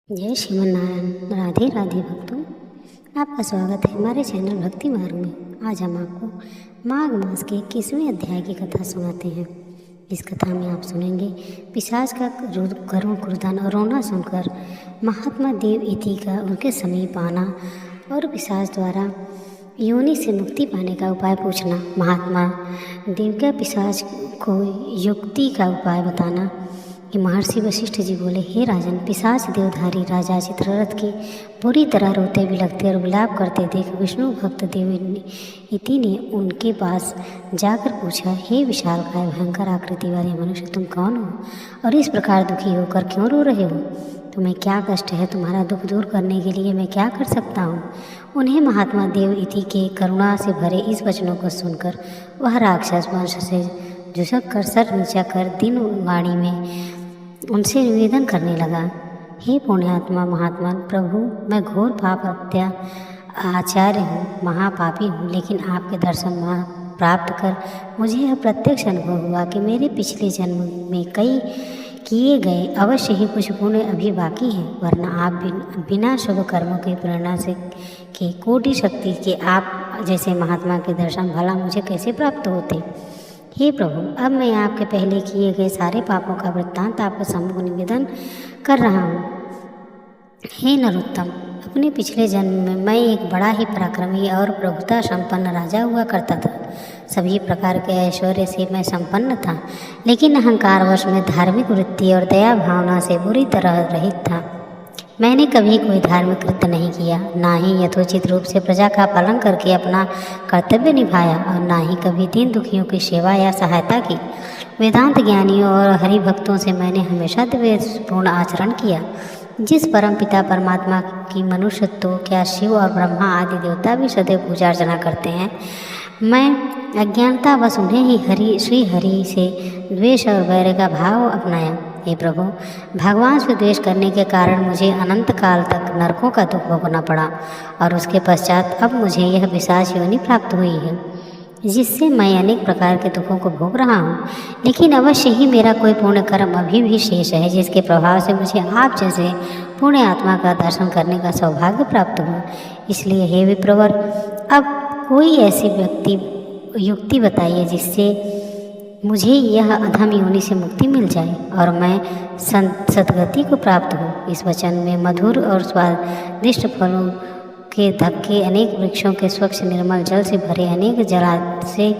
जय श्रीमन नारायण। राधे राधे भक्तों, आपका स्वागत है हमारे चैनल भक्ति मार्ग में। आज हम आपको माघ मास के 21वें अध्याय की कथा सुनाते हैं। इस कथा में आप सुनेंगे पिशाच का करुण क्रुदन और रोना सुनकर महात्मा देव इति का उनके समीप आना और पिशाच द्वारा योनि से मुक्ति पाने का उपाय पूछना। महात्मा देव का पिशाच को युक्ति का उपाय बताना कि महर्षि वशिष्ठ जी बोले, हे राजन, पिशाच देवधारी राजा चित्ररथ के बुरी तरह रोते बिलखते और विलाप करते देख विष्णु भक्त देव इति ने उनके पास जाकर पूछा, हे विशालकाय भयंकर आकृति वाले मनुष्य, तुम कौन हो और इस प्रकार दुखी होकर क्यों रो रहे हो? तुम्हें क्या कष्ट है? तुम्हारा दुख दूर करने के लिए मैं क्या कर सकता हूँ? उन्हें महात्मा देव इति के करुणा से भरे इस वचनों को सुनकर वह राक्षस वंश से झुक कर सर नीचा कर दिन वाणी में उनसे निवेदन करने लगा, हे पुण्यात्मा महात्मा प्रभु, मैं घोर पाप हत्या आचार्य हूँ, महापापी हूँ, लेकिन आपके दर्शन प्राप्त कर मुझे यह प्रत्यक्ष अनुभव हुआ कि मेरे पिछले जन्म में कई किए गए अवश्य ही कुछ पुण्य अभी बाकी है, वरना आप बिना शुभ कर्मों की प्रेरणा से के कोटि शक्ति के आप जैसे महात्मा के दर्शन भला मुझे कैसे प्राप्त होते? हे प्रभु, अब मैं आपके पहले किए गए सारे पापों का वृत्तांत आपके सम्मुख निवेदन कर रहा हूँ। हे नरोत्तम, अपने पिछले जन्म में मैं एक बड़ा ही पराक्रमी और प्रभुता संपन्न राजा हुआ करता था। सभी प्रकार के ऐश्वर्य से मैं संपन्न था, लेकिन अहंकारवश में धार्मिक वृत्ति और दया भावना से बुरी तरह रहित था। मैंने कभी कोई धार्मिक कृत्य नहीं किया, ना ही यथोचित रूप से प्रजा का पालन करके अपना कर्तव्य निभाया और ना ही कभी दीन दुखियों की सेवा या सहायता की। वेदांत ज्ञानियों और हरि भक्तों से मैंने हमेशा द्वेषपूर्ण आचरण किया। जिस परम पिता परमात्मा की मनुष्य तो क्या शिव और ब्रह्मा आदि देवता भी सदैव पूजा अर्चना करते हैं, मैं अज्ञानतावश उन्हें ही श्री हरि से द्वेष और वैर का भाव अपनाया। हे प्रभु, भगवान से द्वेष करने के कारण मुझे अनंत काल तक नरकों का दुख भोगना पड़ा और उसके पश्चात अब मुझे यह पिशाच योनि प्राप्त हुई है, जिससे मैं अनेक प्रकार के दुखों को भोग रहा हूँ। लेकिन अवश्य ही मेरा कोई पुण्य कर्म अभी भी शेष है, जिसके प्रभाव से मुझे आप जैसे पुण्य आत्मा का दर्शन करने का सौभाग्य प्राप्त हुआ। इसलिए हे विप्रवर, अब कोई ऐसी युक्ति बताइए जिससे मुझे यह अधम योनि से मुक्ति मिल जाए और मैं सद्गति को प्राप्त हो। इस वचन में मधुर और स्वादिष्ट फलों के धक्के अनेक वृक्षों के स्वच्छ निर्मल जल से भरे अनेक जलाशय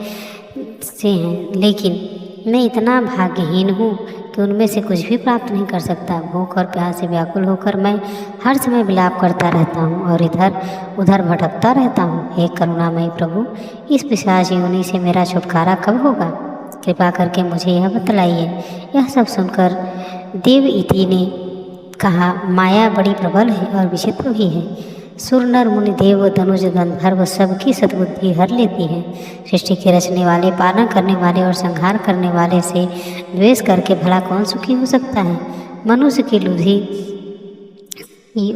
से हैं, लेकिन मैं इतना भाग्यहीन हूँ कि उनमें से कुछ भी प्राप्त नहीं कर सकता। भूख और प्यास से व्याकुल होकर मैं हर समय विलाप करता रहता हूँ और इधर उधर भटकता रहता हूँ। हे करुणामय प्रभु, इस पिशाच योनि से मेरा छुटकारा कब होगा? कृपा करके मुझे यह बतलाइए। यह सब सुनकर देव इति ने कहा, माया बड़ी प्रबल है और विचित्र भी है। सुर नर मुनि देव धनुज गंधर्व सबकी सद्बुद्धि हर लेती है। सृष्टि के रचने वाले, पालन करने वाले और संहार करने वाले से द्वेष करके भला कौन सुखी हो सकता है? मनुष्य की लुद्धि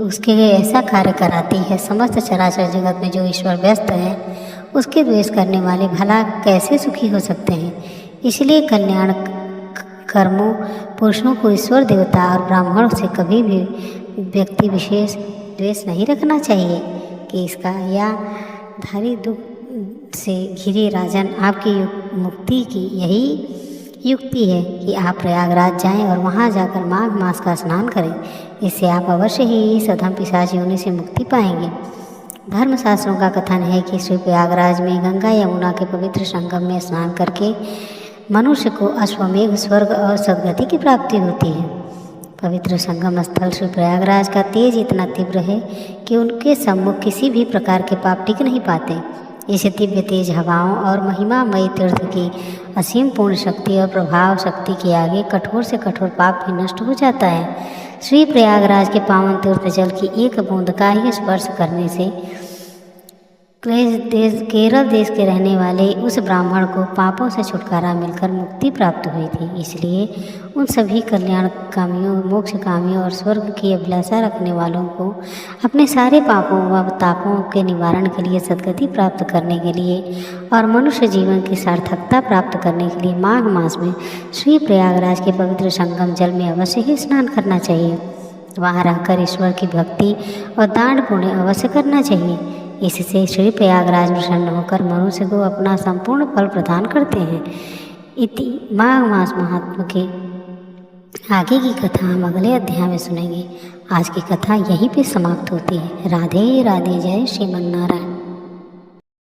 उसके ऐसा कार्य कराती है। समस्त चराचर जगत में जो ईश्वर व्यस्त है, उसके द्वेष करने वाले भला कैसे सुखी हो सकते हैं? इसलिए कल्याण कर्मों पुरुषों को ईश्वर देवता और ब्राह्मणों से कभी भी व्यक्ति विशेष द्वेष नहीं रखना चाहिए कि इसका या धारी दुख से घिरे राजन, आपकी मुक्ति की यही युक्ति है कि आप प्रयागराज जाएं और वहां जाकर माघ मास का स्नान करें। इससे आप अवश्य ही इस अधम पिशाच योनि से मुक्ति पाएंगे। धर्मशास्त्रों का कथन है कि श्री प्रयागराज में गंगा यमुना के पवित्र संगम में स्नान करके मनुष्य को अश्वमेघ, स्वर्ग और सद्गति की प्राप्ति होती है। पवित्र संगम स्थल श्री प्रयागराज का तेज इतना तीव्र है कि उनके सम्मुख किसी भी प्रकार के पाप टिक नहीं पाते। इस दिव्य तेज हवाओं और महिमामयी तीर्थ की असीम पूर्ण शक्ति और प्रभाव शक्ति के आगे कठोर से कठोर पाप भी नष्ट हो जाता है। श्री प्रयागराज के पावन तीर्थ जल की एक बूंद का ही स्पर्श करने से केरल देश के रहने वाले उस ब्राह्मण को पापों से छुटकारा मिलकर मुक्ति प्राप्त हुई थी। इसलिए उन सभी कल्याण कामियों, मोक्ष कामियों और स्वर्ग की अभिलाषा रखने वालों को अपने सारे पापों व तापों के निवारण के लिए सद्गति प्राप्त करने के लिए और मनुष्य जीवन की सार्थकता प्राप्त करने के लिए माघ मास में श्री प्रयागराज के पवित्र संगम जल में अवश्य ही स्नान करना चाहिए। वहाँ रहकर ईश्वर की भक्ति और दान पुण्य अवश्य करना चाहिए। इससे श्री प्रयागराज प्रसन्न होकर मनुष्य को अपना संपूर्ण फल प्रदान करते हैं। इति माघ मास महात्म के आगे की कथा हम अगले अध्याय में सुनेंगे। आज की कथा यहीं पे समाप्त होती है। राधे राधे, जय श्रीमन नारायण।